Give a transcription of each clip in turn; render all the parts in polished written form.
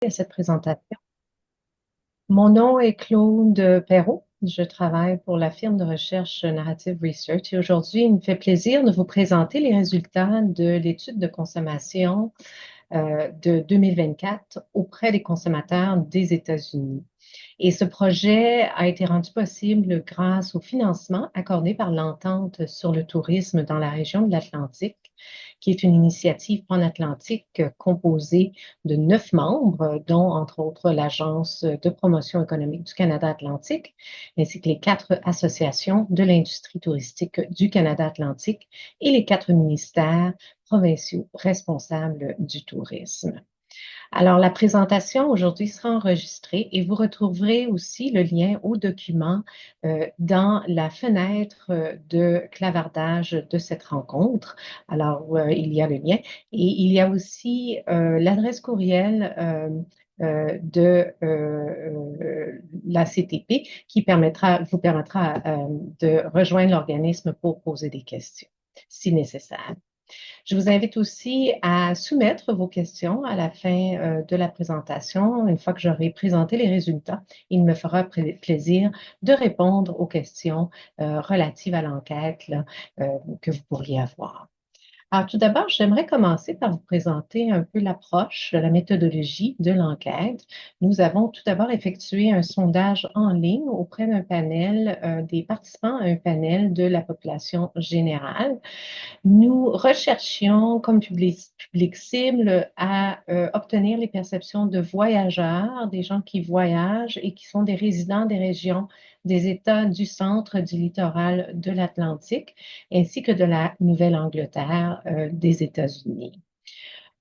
À cette présentation. Mon nom est Claude Perrault. Je travaille pour la firme de recherche Narrative Research et aujourd'hui, il me fait plaisir de vous présenter les résultats de l'étude de consommation de 2024 auprès des consommateurs des États-Unis. Et ce projet a été rendu possible grâce au financement accordé par l'Entente sur le tourisme dans la région de l'Atlantique, qui est une initiative panatlantique composée de 9 membres, dont entre autres l'Agence de promotion économique du Canada Atlantique, ainsi que les 4 associations de l'industrie touristique du Canada Atlantique et les 4 ministères provinciaux responsables du tourisme. Alors, la présentation aujourd'hui sera enregistrée et vous retrouverez aussi le lien au document dans la fenêtre de clavardage de cette rencontre. Alors, il y a le lien et il y a aussi l'adresse courriel de la CTP qui vous permettra de rejoindre l'organisme pour poser des questions si nécessaire. Je vous invite aussi à soumettre vos questions à la fin de la présentation. Une fois que j'aurai présenté les résultats, il me fera plaisir de répondre aux questions relatives à l'enquête que vous pourriez avoir. Alors, tout d'abord, j'aimerais commencer par vous présenter un peu l'approche de la méthodologie de l'enquête. Nous avons tout d'abord effectué un sondage en ligne auprès d'un panel des participants à un panel de la population générale. Nous recherchions comme public cible à obtenir les perceptions de voyageurs, des gens qui voyagent et qui sont des résidents des régions des États du centre du littoral de l'Atlantique, ainsi que de la Nouvelle-Angleterre des États-Unis.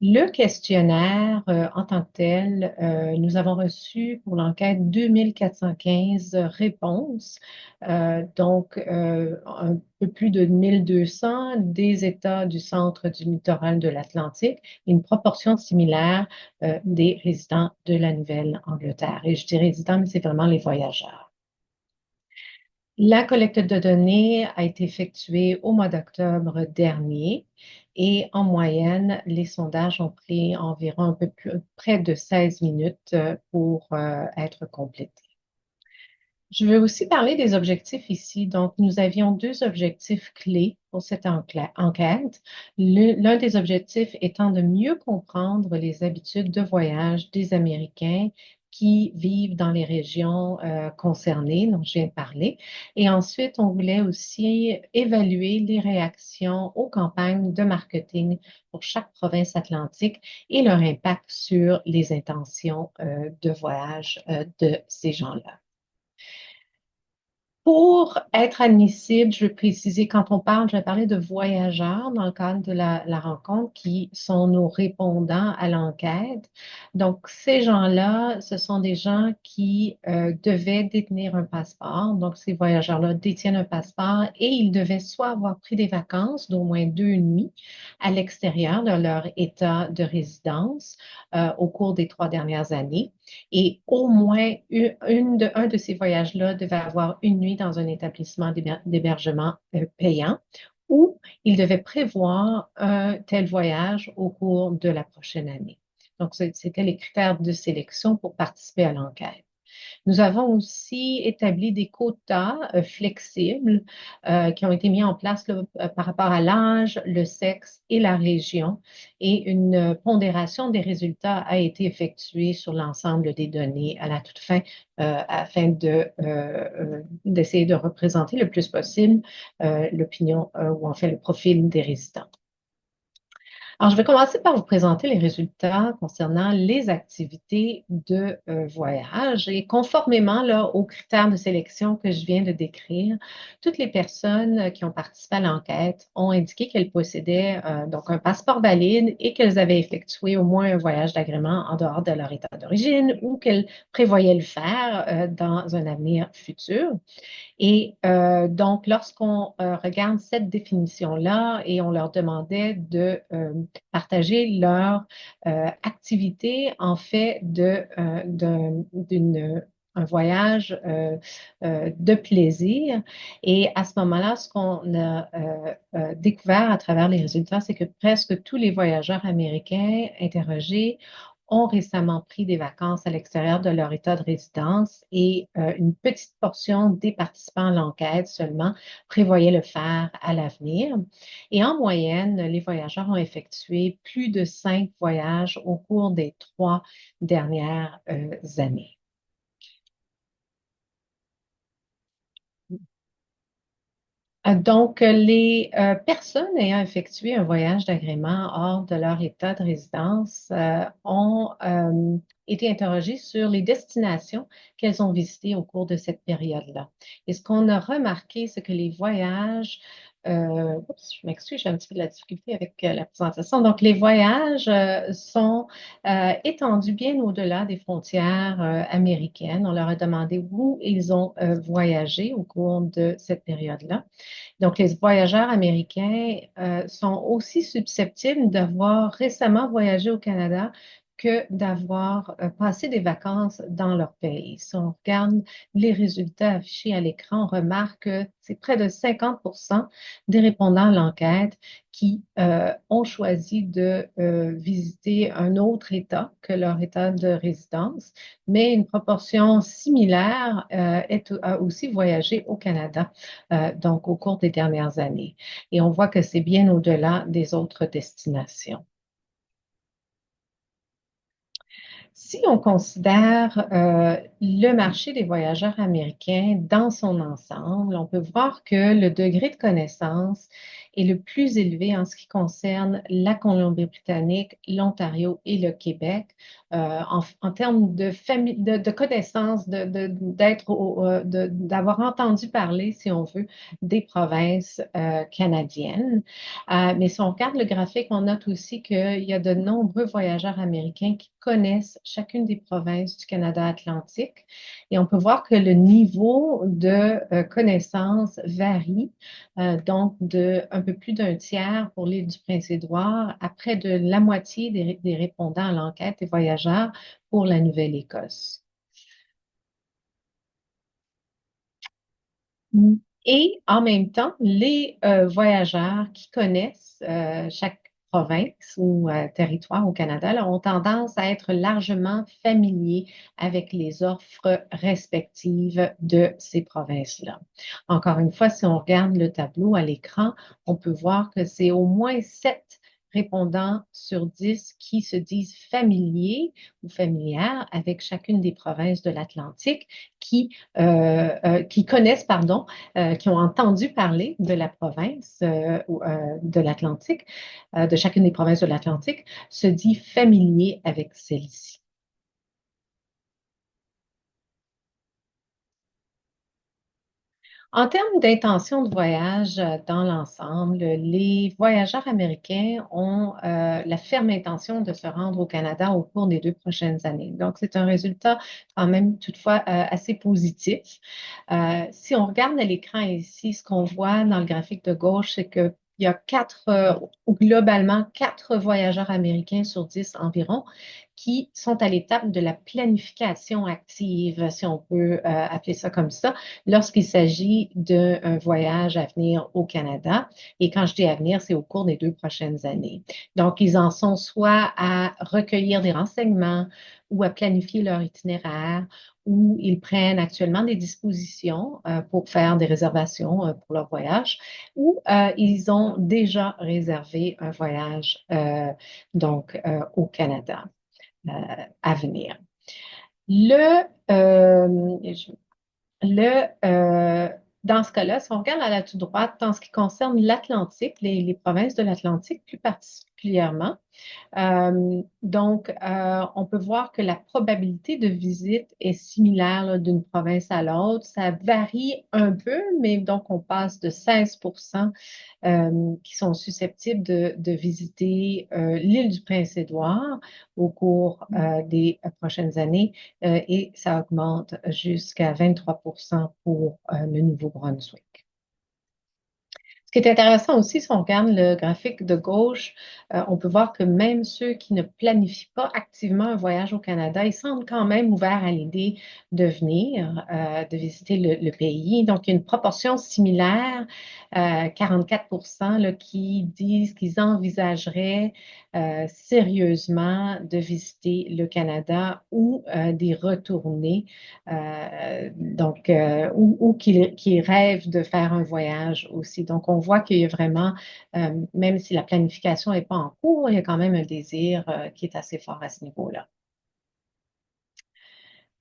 Le questionnaire en tant que tel, nous avons reçu pour l'enquête 2415 réponses, donc un peu plus de 1200 des États du centre du littoral de l'Atlantique, une proportion similaire des résidents de la Nouvelle-Angleterre. Et je dis résidents, mais c'est vraiment les voyageurs. La collecte de données a été effectuée au mois d'octobre dernier et en moyenne, les sondages ont pris environ un peu plus, près de 16 minutes pour être complétés. Je veux aussi parler des objectifs ici. Donc, nous avions 2 objectifs clés pour cette enquête. L'un des objectifs étant de mieux comprendre les habitudes de voyage des Américains qui vivent dans les régions concernées dont je viens de parler. Et ensuite, on voulait aussi évaluer les réactions aux campagnes de marketing pour chaque province atlantique et leur impact sur les intentions de voyage de ces gens-là. Pour être admissible, je veux préciser, quand on parle, je vais parler de voyageurs dans le cadre de la rencontre qui sont nos répondants à l'enquête. Donc, ces gens-là, ce sont des gens qui devaient détenir un passeport. Donc, ces voyageurs-là détiennent un passeport et ils devaient soit avoir pris des vacances d'au moins 2 nuits à l'extérieur de leur état de résidence au cours des 3 dernières années. Et au moins un de ces voyages-là devait avoir une nuit dans un établissement d'hébergement payant ou il devait prévoir un tel voyage au cours de la prochaine année. Donc, c'était les critères de sélection pour participer à l'enquête. Nous avons aussi établi des quotas flexibles qui ont été mis en place là, par rapport à l'âge, le sexe et la région. Et une pondération des résultats a été effectuée sur l'ensemble des données à la toute fin afin d'essayer de représenter le plus possible l'opinion ou en fait le profil des résidents. Alors, je vais commencer par vous présenter les résultats concernant les activités de voyage. Et conformément là, aux critères de sélection que je viens de décrire, toutes les personnes qui ont participé à l'enquête ont indiqué qu'elles possédaient donc un passeport valide et qu'elles avaient effectué au moins un voyage d'agrément en dehors de leur état d'origine ou qu'elles prévoyaient le faire dans un avenir futur. Et donc, lorsqu'on regarde cette définition-là et on leur demandait de partager leur activité en fait un voyage de plaisir. Et à ce moment-là, ce qu'on a découvert à travers les résultats, c'est que presque tous les voyageurs américains interrogés ont récemment pris des vacances à l'extérieur de leur État de résidence et une petite portion des participants à l'enquête seulement prévoyaient le faire à l'avenir. Et en moyenne, les voyageurs ont effectué plus de 5 voyages au cours des 3 dernières années. Donc, les personnes ayant effectué un voyage d'agrément hors de leur état de résidence ont été interrogées sur les destinations qu'elles ont visitées au cours de cette période-là. Et ce qu'on a remarqué, c'est que les voyages, oups, je m'excuse, j'ai un petit peu de la difficulté avec la présentation. Donc, les voyages sont étendus bien au-delà des frontières américaines. On leur a demandé où ils ont voyagé au cours de cette période-là. Donc, les voyageurs américains sont aussi susceptibles d'avoir récemment voyagé au Canada que d'avoir passé des vacances dans leur pays. Si on regarde les résultats affichés à l'écran, on remarque que c'est près de 50% des répondants à l'enquête qui ont choisi de visiter un autre État que leur État de résidence, mais une proportion similaire a aussi voyagé au Canada, donc au cours des dernières années. Et on voit que c'est bien au-delà des autres destinations. Si on considère le marché des voyageurs américains dans son ensemble, on peut voir que le degré de connaissance est le plus élevé en ce qui concerne la Colombie-Britannique, l'Ontario et le Québec, en termes de connaissance, d'avoir entendu parler, si on veut, des provinces canadiennes. Mais si on regarde le graphique, on note aussi qu'il y a de nombreux voyageurs américains qui connaissent chacune des provinces du Canada atlantique. Et on peut voir que le niveau de connaissance varie, donc de un peu plus d'un tiers pour l'île du Prince-Édouard, à près de la moitié des répondants à l'enquête des voyageurs pour la Nouvelle-Écosse. Et en même temps, les voyageurs qui connaissent chaque province ou territoire au Canada là, ont tendance à être largement familiers avec les offres respectives de ces provinces-là. Encore une fois, si on regarde le tableau à l'écran, on peut voir que c'est au moins 7 répondants sur 10 qui se disent familiers ou familières avec chacune des provinces de l'Atlantique qui connaissent, pardon, qui ont entendu parler de la province de l'Atlantique, de chacune des provinces de l'Atlantique, se dit familier avec celle-ci. En termes d'intention de voyage dans l'ensemble, les voyageurs américains ont la ferme intention de se rendre au Canada au cours des 2 prochaines années. Donc, c'est un résultat quand même toutefois assez positif. Si on regarde à l'écran ici, ce qu'on voit dans le graphique de gauche, c'est que il y a globalement 4 voyageurs américains sur 10 environ qui sont à l'étape de la planification active, si on peut appeler ça comme ça, lorsqu'il s'agit d'un voyage à venir au Canada. Et quand je dis à venir, c'est au cours des 2 prochaines années. Donc, ils en sont soit à recueillir des renseignements ou à planifier leur itinéraire, ou ils prennent actuellement des dispositions pour faire des réservations pour leur voyage, ou ils ont déjà réservé un voyage au Canada à venir. Le, euh, le, euh, Dans ce cas-là, si on regarde à la toute droite, dans ce qui concerne l'Atlantique, les provinces de l'Atlantique plus particulièrement, on peut voir que la probabilité de visite est similaire là, d'une province à l'autre. Ça varie un peu, mais donc on passe de 16% qui sont susceptibles de visiter l'île du Prince-Édouard au cours des prochaines années et ça augmente jusqu'à 23% pour le Nouveau-Brunswick. Ce qui est intéressant aussi, si on regarde le graphique de gauche, on peut voir que même ceux qui ne planifient pas activement un voyage au Canada, ils semblent quand même ouverts à l'idée de venir, de visiter le pays. Donc, il y a une proportion similaire, 44 là, qui disent qu'ils envisageraient sérieusement de visiter le Canada ou d'y retourner, ou qui rêvent de faire un voyage aussi. Donc, on voit qu'il y a vraiment, même si la planification n'est pas en cours, il y a quand même un désir qui est assez fort à ce niveau-là.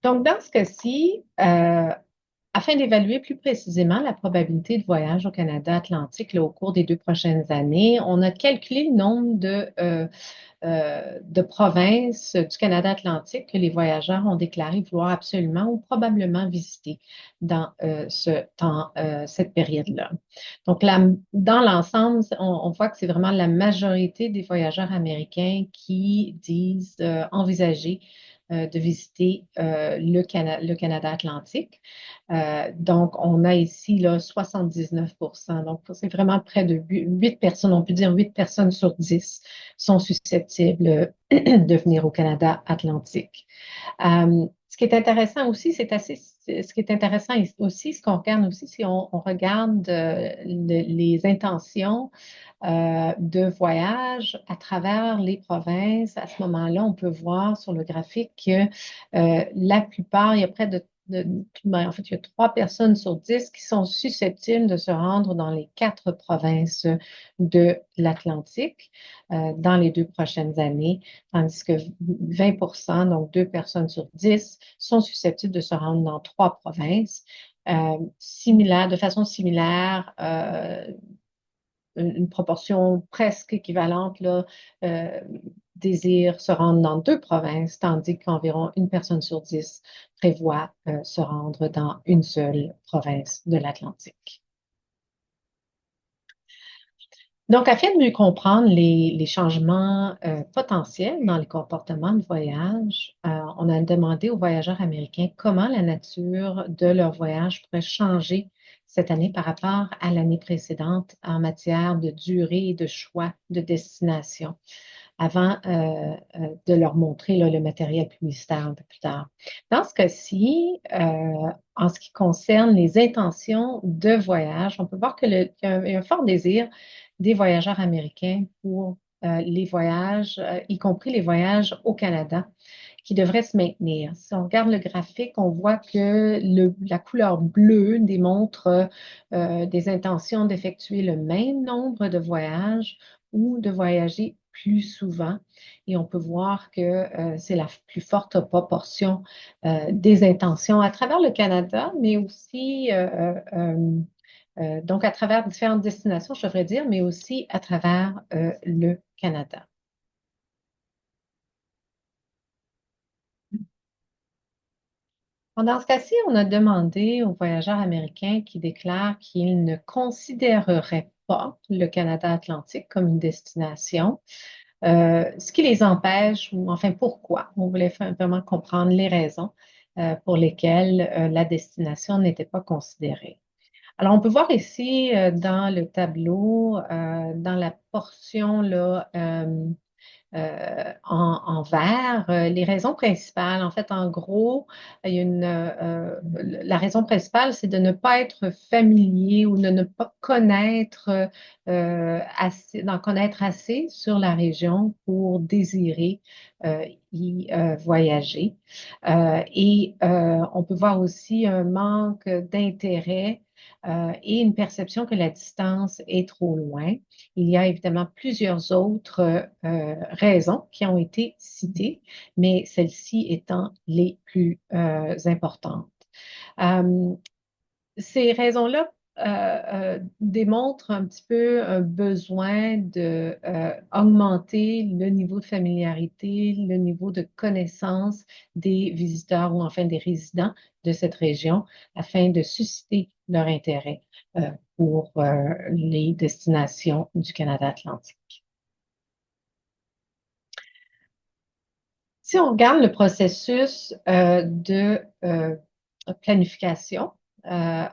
Donc, dans ce cas-ci, afin d'évaluer plus précisément la probabilité de voyage au Canada Atlantique là, au cours des 2 prochaines années, on a calculé le nombre de provinces du Canada Atlantique que les voyageurs ont déclaré vouloir absolument ou probablement visiter dans cette période-là. Donc, dans l'ensemble, on voit que c'est vraiment la majorité des voyageurs américains qui disent envisager de visiter le Canada Atlantique. Donc, on a ici là, 79%. Donc, c'est vraiment près de 8 personnes, on peut dire 8 personnes sur 10 sont susceptibles de venir au Canada Atlantique. Ce qui est intéressant aussi, ce qui est intéressant aussi, ce qu'on regarde aussi, si on regarde les intentions de voyage à travers les provinces. À ce moment-là, on peut voir sur le graphique que la plupart, il y a près en fait, il y a 3 personnes sur 10 qui sont susceptibles de se rendre dans les 4 provinces de l'Atlantique dans les 2 prochaines années, tandis que 20 donc 2 personnes sur 10, sont susceptibles de se rendre dans 3 provinces. De façon similaire, une proportion presque équivalente là, euh, désire se rendre dans 2 provinces, tandis qu'environ 1 personne sur 10 prévoit se rendre dans une seule province de l'Atlantique. Donc, afin de mieux comprendre les changements potentiels dans les comportements de voyage, on a demandé aux voyageurs américains comment la nature de leur voyage pourrait changer cette année par rapport à l'année précédente en matière de durée et de choix de destination, avant de leur montrer là, le matériel publicitaire un peu plus tard. Dans ce cas-ci, en ce qui concerne les intentions de voyage, on peut voir qu'il y a un fort désir des voyageurs américains pour les voyages, y compris les voyages au Canada, qui devraient se maintenir. Si on regarde le graphique, on voit que la couleur bleue démontre des intentions d'effectuer le même nombre de voyages ou de voyager plus souvent. Et on peut voir que c'est la plus forte proportion des intentions à travers le Canada, mais aussi donc à travers différentes destinations, je devrais dire, mais aussi à travers le Canada. Dans ce cas-ci, on a demandé aux voyageurs américains qui déclarent qu'ils ne considéreraient pas le Canada Atlantique comme une destination, ce qui les empêche, ou enfin pourquoi. On voulait vraiment comprendre les raisons pour lesquelles la destination n'était pas considérée. Alors, on peut voir ici dans le tableau, dans la portion là, en vert, les raisons principales. En fait, en gros, il y a la raison principale, c'est de ne pas être familier ou de ne pas connaître d'en connaître assez sur la région pour désirer y voyager. On peut voir aussi un manque d'intérêt et une perception que la distance est trop loin. Il y a évidemment plusieurs autres raisons qui ont été citées, mais celles-ci étant les plus importantes. Euh, Ces raisons-là démontrent un petit peu un besoin de augmenter le niveau de familiarité, le niveau de connaissance des visiteurs ou enfin des résidents de cette région afin de susciter leur intérêt pour les destinations du Canada Atlantique. Si on regarde le processus de planification, euh,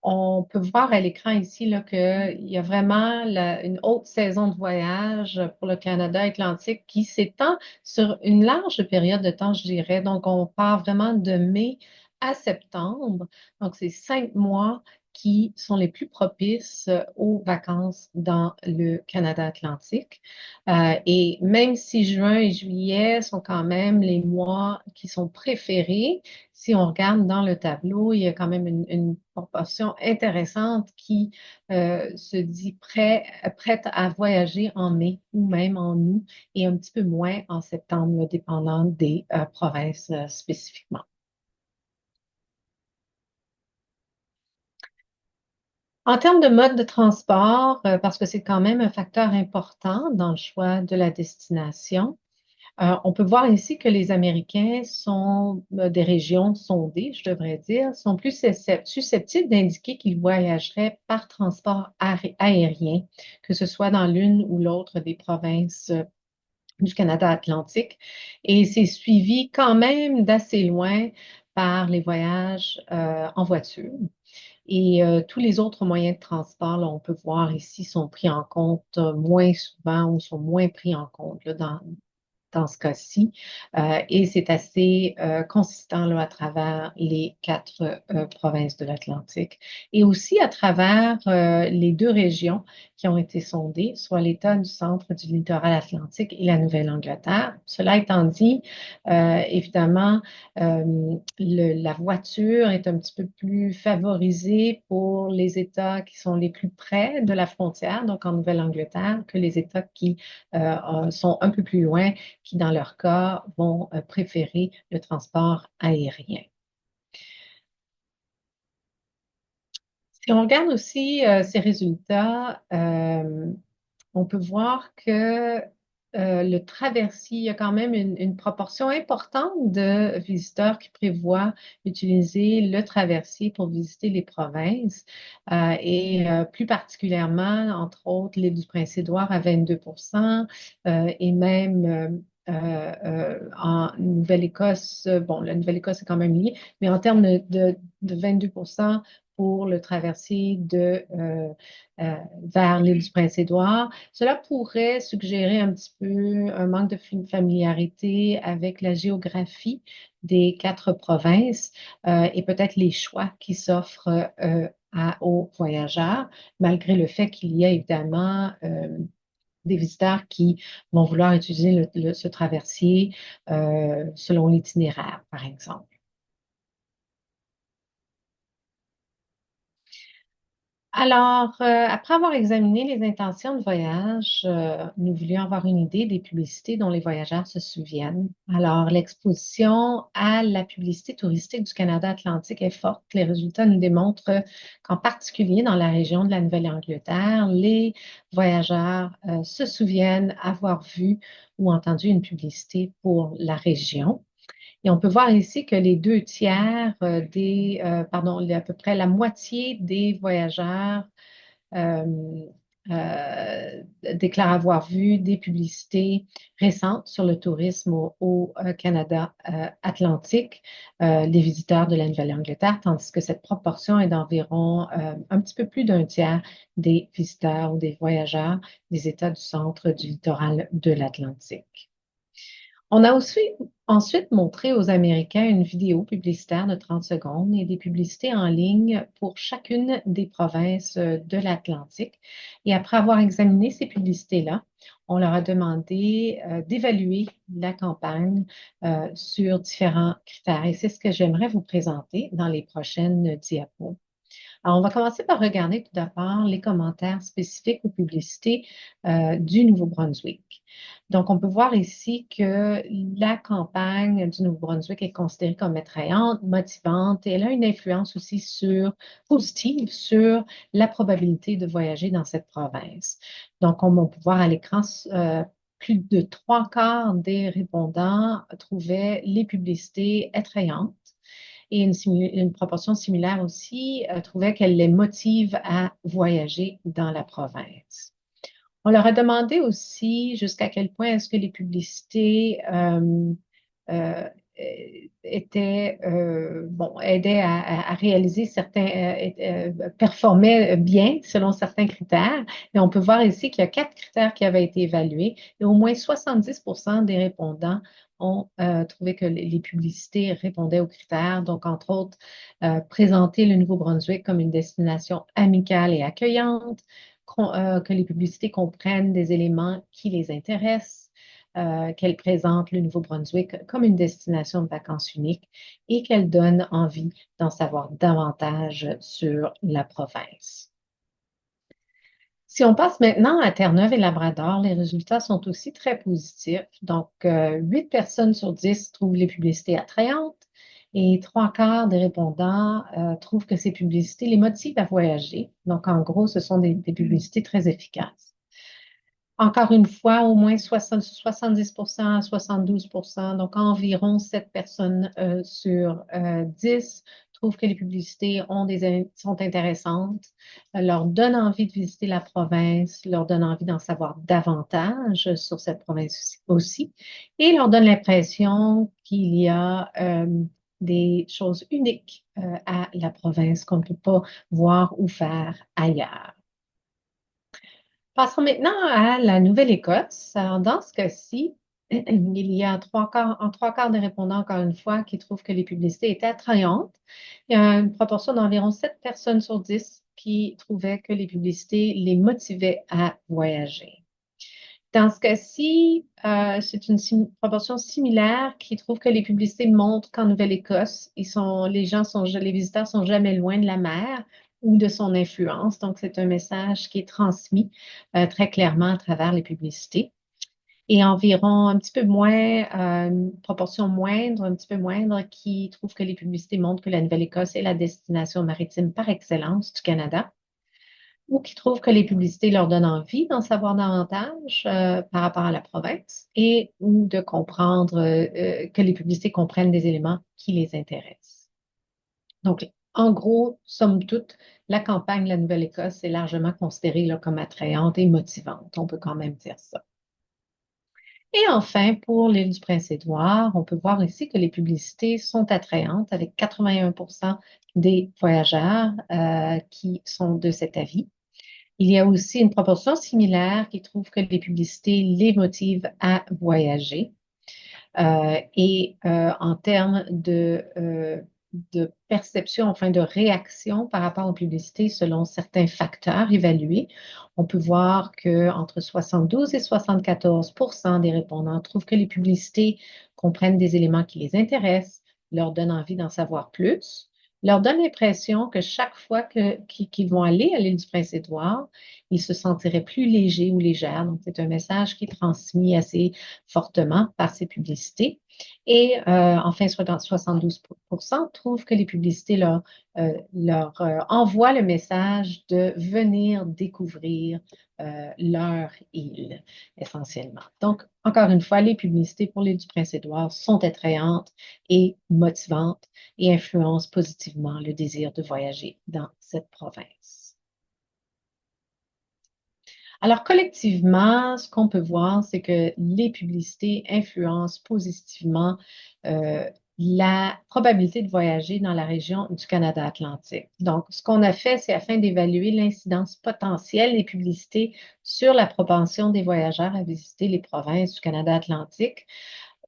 On peut voir à l'écran ici là, qu'il y a vraiment une haute saison de voyage pour le Canada Atlantique qui s'étend sur une large période de temps, je dirais. Donc, on part vraiment de mai à septembre. Donc, c'est 5 mois qui sont les plus propices aux vacances dans le Canada Atlantique. Et même si juin et juillet sont quand même les mois qui sont préférés, si on regarde dans le tableau, il y a quand même une proportion intéressante qui se dit prête à voyager en mai ou même en août et un petit peu moins en septembre, là, dépendant des provinces spécifiquement. En termes de mode de transport, parce que c'est quand même un facteur important dans le choix de la destination, on peut voir ici que les Américains sont des régions sondées, je devrais dire, sont plus susceptibles d'indiquer qu'ils voyageraient par transport aérien, que ce soit dans l'une ou l'autre des provinces du Canada Atlantique. Et c'est suivi quand même d'assez loin par les voyages en voiture. Et tous les autres moyens de transport, là, on peut voir ici, sont pris en compte moins souvent ou sont moins pris en compte là, dans ce cas-ci. Et c'est assez consistant là, à travers les 4 provinces de l'Atlantique et aussi à travers les 2 régions qui ont été sondées, soit l'État du centre du littoral atlantique et la Nouvelle-Angleterre. Cela étant dit, évidemment, la voiture est un petit peu plus favorisée pour les États qui sont les plus près de la frontière, donc en Nouvelle-Angleterre, que les États qui sont un peu plus loin qui, dans leur cas, vont préférer le transport aérien. Si on regarde aussi ces résultats, on peut voir que le traversier, il y a quand même une proportion importante de visiteurs qui prévoient utiliser le traversier pour visiter les provinces et plus particulièrement, entre autres, l'île du Prince-Édouard à 22 et même en Nouvelle-Écosse, bon, la Nouvelle-Écosse est quand même liée, mais en termes de 22 pour le traversier vers l'île du Prince-Édouard. Cela pourrait suggérer un petit peu un manque de familiarité avec la géographie des 4 provinces et peut-être les choix qui s'offrent aux voyageurs, malgré le fait qu'il y a évidemment des visiteurs qui vont vouloir utiliser ce traversier selon l'itinéraire, par exemple. Alors, après avoir examiné les intentions de voyage, nous voulions avoir une idée des publicités dont les voyageurs se souviennent. Alors, l'exposition à la publicité touristique du Canada Atlantique est forte. Les résultats nous démontrent qu'en particulier dans la région de la Nouvelle-Angleterre, les voyageurs se souviennent avoir vu ou entendu une publicité pour la région. Et on peut voir ici que les 2 tiers pardon, à peu près la moitié des voyageurs euh, déclarent avoir vu des publicités récentes sur le tourisme au Canada Atlantique, les visiteurs de la Nouvelle-Angleterre, tandis que cette proportion est d'environ un petit peu plus d'1 tiers des visiteurs ou des voyageurs des États du centre du littoral de l'Atlantique. On a aussi ensuite montré aux Américains une vidéo publicitaire de 30 secondes et des publicités en ligne pour chacune des provinces de l'Atlantique. Et après avoir examiné ces publicités-là, on leur a demandé d'évaluer la campagne sur différents critères. Et c'est ce que j'aimerais vous présenter dans les prochaines diapos. Alors, on va commencer par regarder tout d'abord les commentaires spécifiques aux publicités du Nouveau-Brunswick. Donc, on peut voir ici que la campagne du Nouveau-Brunswick est considérée comme attrayante, motivante et elle a une influence aussi positive sur la probabilité de voyager dans cette province. Donc, on peut voir à l'écran plus de 3 quarts des répondants trouvaient les publicités attrayantes et une proportion similaire aussi trouvait qu'elle les motive à voyager dans la province. On leur a demandé aussi jusqu'à quel point est-ce que les publicités aidait à réaliser performait bien selon certains critères. Et on peut voir ici qu'il y a 4 critères qui avaient été évalués et au moins 70% des répondants ont trouvé que les publicités répondaient aux critères. Donc, entre autres, présenter le Nouveau-Brunswick comme une destination amicale et accueillante, que les publicités comprennent des éléments qui les intéressent, qu'elle présente le Nouveau-Brunswick comme une destination de vacances unique et qu'elle donne envie d'en savoir davantage sur la province. Si on passe maintenant à Terre-Neuve et Labrador, les résultats sont aussi très positifs. Donc, 8 personnes sur 10 trouvent les publicités attrayantes et 3 quarts des répondants trouvent que ces publicités les motivent à voyager. Donc, en gros, ce sont des publicités très efficaces. Encore une fois, au moins 70% à 72%, donc environ 7 personnes sur 10 trouvent que les publicités sont intéressantes, leur donnent envie de visiter la province, leur donnent envie d'en savoir davantage sur cette province aussi, et leur donnent l'impression qu'il y a des choses uniques à la province qu'on ne peut pas voir ou faire ailleurs. Passons maintenant à la Nouvelle-Écosse. Alors, dans ce cas-ci, il y a 3 quarts des répondants, encore une fois, qui trouvent que les publicités étaient attrayantes. Il y a une proportion d'environ 7 personnes sur 10 qui trouvaient que les publicités les motivaient à voyager. Dans ce cas-ci, c'est une proportion similaire qui trouve que les publicités montrent qu'en Nouvelle-Écosse, les visiteurs sont jamais loin de la mer ou de son influence. Donc, c'est un message qui est transmis très clairement à travers les publicités. Et environ un petit peu moins, une proportion moindre, un petit peu moindre, qui trouve que les publicités montrent que la Nouvelle-Écosse est la destination maritime par excellence du Canada, ou qui trouvent que les publicités leur donnent envie d'en savoir davantage par rapport à la province et ou de comprendre que les publicités comprennent des éléments qui les intéressent. Donc, en gros, somme toute, la campagne de la Nouvelle-Écosse est largement considérée là, comme attrayante et motivante. On peut quand même dire ça. Et enfin, pour l'île du Prince-Édouard, on peut voir ici que les publicités sont attrayantes avec 81% des voyageurs qui sont de cet avis. Il y a aussi une proportion similaire qui trouve que les publicités les motivent à voyager. En termes de perception, enfin de réaction par rapport aux publicités selon certains facteurs évalués, on peut voir qu'entre 72 et 74% des répondants trouvent que les publicités comprennent des éléments qui les intéressent, leur donnent envie d'en savoir plus, leur donnent l'impression que chaque fois qu'ils vont aller à l'île du Prince-Édouard, ils se sentiraient plus légers ou légères. Donc, c'est un message qui est transmis assez fortement par ces publicités. Et enfin, 72% trouvent que les publicités leur envoient le message de venir découvrir leur île, essentiellement. Donc, encore une fois, les publicités pour l'île du Prince-Édouard sont attrayantes et motivantes et influencent positivement le désir de voyager dans cette province. Alors, collectivement, ce qu'on peut voir, c'est que les publicités influencent positivement la probabilité de voyager dans la région du Canada atlantique. Donc, ce qu'on a fait, c'est afin d'évaluer l'incidence potentielle des publicités sur la propension des voyageurs à visiter les provinces du Canada atlantique.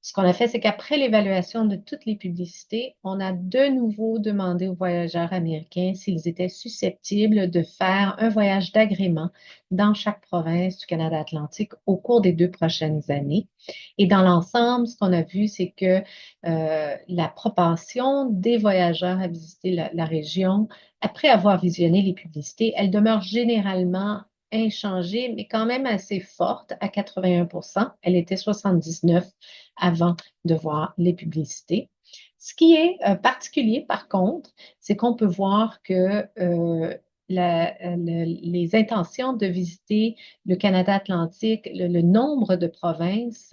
Ce qu'on a fait, c'est qu'après l'évaluation de toutes les publicités, on a de nouveau demandé aux voyageurs américains s'ils étaient susceptibles de faire un voyage d'agrément dans chaque province du Canada atlantique au cours des 2 prochaines années. Et dans l'ensemble, ce qu'on a vu, c'est que la propension des voyageurs à visiter la région, après avoir visionné les publicités, elle demeure généralement inchangée, mais quand même assez forte à 81%. Elle était 79 avant de voir les publicités. Ce qui est particulier, par contre, c'est qu'on peut voir que les intentions de visiter le Canada atlantique, le nombre de provinces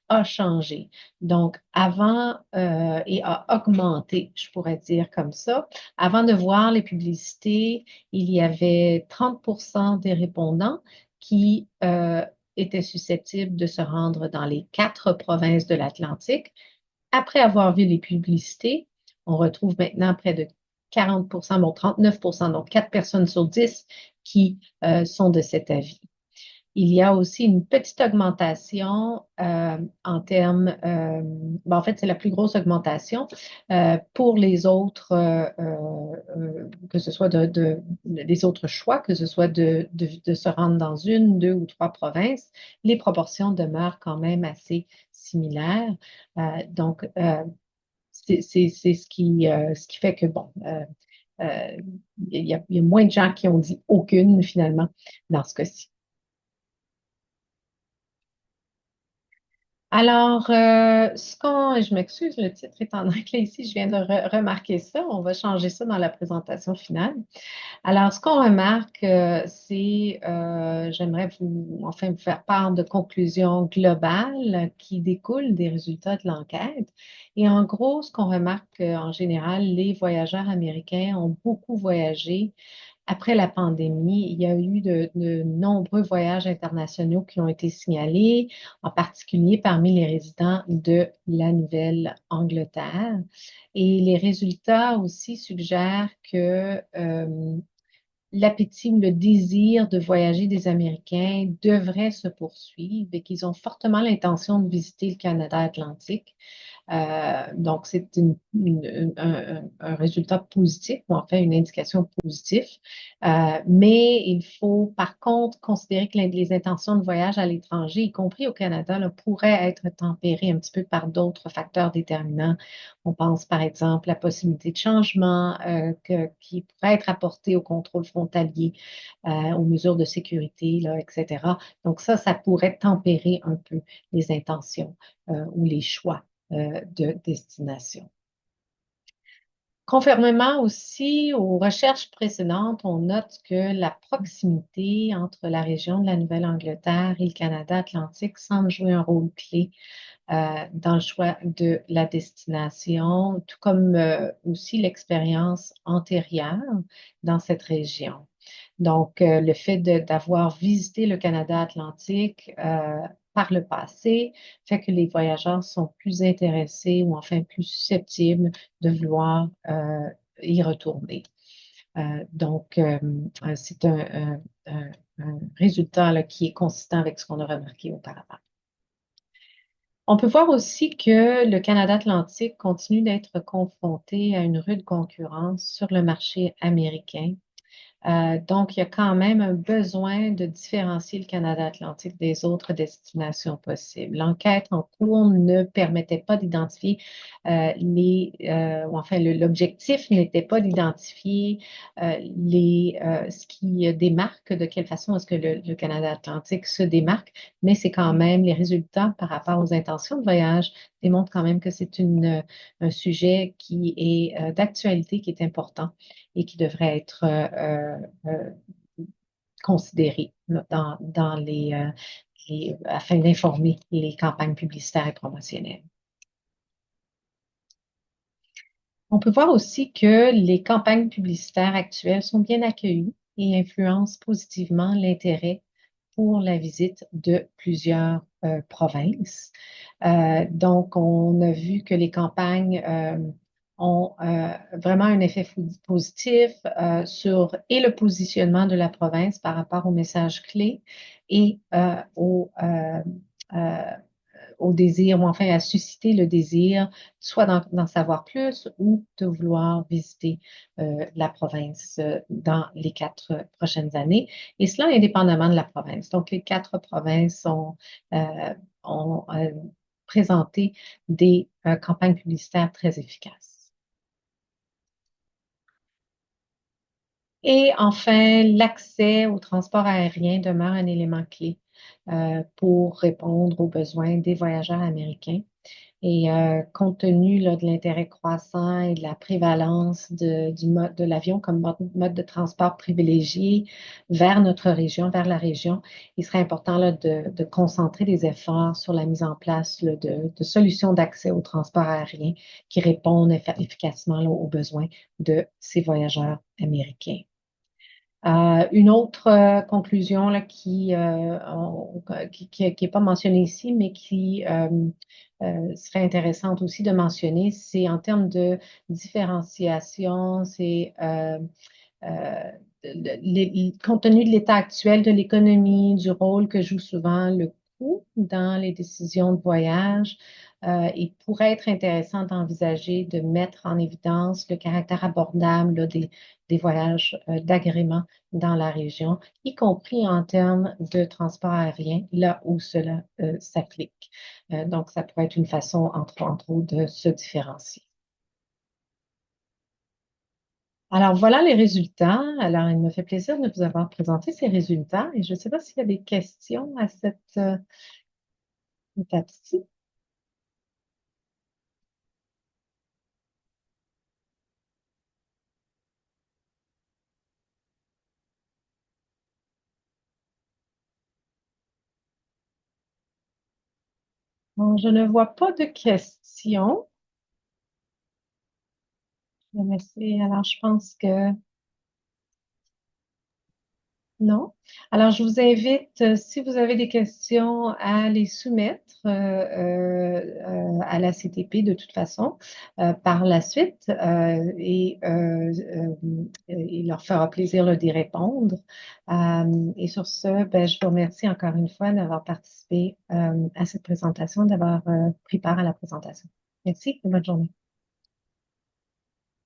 a changé. Donc, avant et a augmenté, je pourrais dire comme ça. Avant de voir les publicités, il y avait 30% des répondants qui étaient susceptibles de se rendre dans les 4 provinces de l'Atlantique. après avoir vu les publicités, on retrouve maintenant près de 40%, bon 39%, donc 4 personnes sur 10 qui sont de cet avis. Il y a aussi une petite augmentation en termes, en fait, c'est la plus grosse augmentation pour les autres, que ce soit les autres choix, que ce soit de se rendre dans une, deux ou trois provinces, les proportions demeurent quand même assez similaires. Donc, c'est ce qui fait que, bon, il y a moins de gens qui ont dit aucune finalement dans ce cas-ci. Alors, je m'excuse, le titre est en anglais ici, je viens de remarquer ça. On va changer ça dans la présentation finale. Alors, ce qu'on remarque, j'aimerais vous faire part de conclusions globales qui découlent des résultats de l'enquête. Et en gros, ce qu'on remarque, en général, les voyageurs américains ont beaucoup voyagé après la pandémie. Il y a eu de nombreux voyages internationaux qui ont été signalés, en particulier parmi les résidents de la Nouvelle-Angleterre. Et les résultats aussi suggèrent que l'appétit ou le désir de voyager des Américains devrait se poursuivre et qu'ils ont fortement l'intention de visiter le Canada atlantique. Donc, c'est un résultat positif, ou enfin une indication positive. Mais il faut par contre considérer que les intentions de voyage à l'étranger, y compris au Canada, là, pourraient être tempérées un petit peu par d'autres facteurs déterminants. On pense par exemple à la possibilité de changement qui pourrait être apporté au contrôle frontalier, aux mesures de sécurité, là, etc. Donc ça pourrait tempérer un peu les intentions ou les choix de destination. Conformément aussi aux recherches précédentes, on note que la proximité entre la région de la Nouvelle-Angleterre et le Canada atlantique semble jouer un rôle clé dans le choix de la destination, tout comme aussi l'expérience antérieure dans cette région. Donc, le fait d'avoir visité le Canada atlantique par le passé fait que les voyageurs sont plus intéressés ou enfin plus susceptibles de vouloir y retourner. Donc, c'est un résultat là, qui est consistant avec ce qu'on a remarqué auparavant. On peut voir aussi que le Canada atlantique continue d'être confronté à une rude concurrence sur le marché américain. Donc, il y a quand même un besoin de différencier le Canada atlantique des autres destinations possibles. L'enquête en cours ne permettait pas d'identifier ou enfin, l'objectif n'était pas d'identifier ce qui démarque, de quelle façon est-ce que le Canada atlantique se démarque, mais c'est quand même les résultats par rapport aux intentions de voyage démontrent quand même que c'est un sujet qui est d'actualité, qui est important et qui devrait être considéré afin d'informer les campagnes publicitaires et promotionnelles. On peut voir aussi que les campagnes publicitaires actuelles sont bien accueillies et influencent positivement l'intérêt pour la visite de plusieurs provinces. Donc, on a vu que les campagnes ont vraiment un effet positif sur et le positionnement de la province par rapport aux messages clés et au désir, ou enfin à susciter le désir, soit d'en savoir plus ou de vouloir visiter la province dans les 4 prochaines années. Et cela indépendamment de la province. Donc, les 4 provinces ont présenté des campagnes publicitaires très efficaces. Et enfin, l'accès au transport aérien demeure un élément clé pour répondre aux besoins des voyageurs américains. Et compte tenu là, de l'intérêt croissant et de la prévalence de l'avion comme mode de transport privilégié vers notre région, vers la région, il serait important là, de concentrer des efforts sur la mise en place là, de solutions d'accès au transport aérien qui répondent efficacement là, aux besoins de ces voyageurs américains. Une autre conclusion là, qui est pas mentionnée ici, mais qui serait intéressante aussi de mentionner, c'est en termes de différenciation, c'est euh, compte tenu de l'état actuel de l'économie, du rôle que joue souvent le coût dans les décisions de voyage, il pourrait être intéressant d'envisager de mettre en évidence le caractère abordable là, des voyages d'agrément dans la région, y compris en termes de transport aérien, là où cela s'applique. Donc, ça pourrait être une façon, entre autres, de se différencier. Alors voilà les résultats. Alors, il me fait plaisir de vous avoir présenté ces résultats et je ne sais pas s'il y a des questions à cette étape-ci. Bon, je ne vois pas de questions. Alors, je pense que non. Alors, je vous invite, si vous avez des questions, à les soumettre à la CTP de toute façon par la suite il leur fera plaisir là, d'y répondre. Et sur ce, ben, je vous remercie encore une fois d'avoir participé à cette présentation, d'avoir pris part à la présentation. Merci et bonne journée.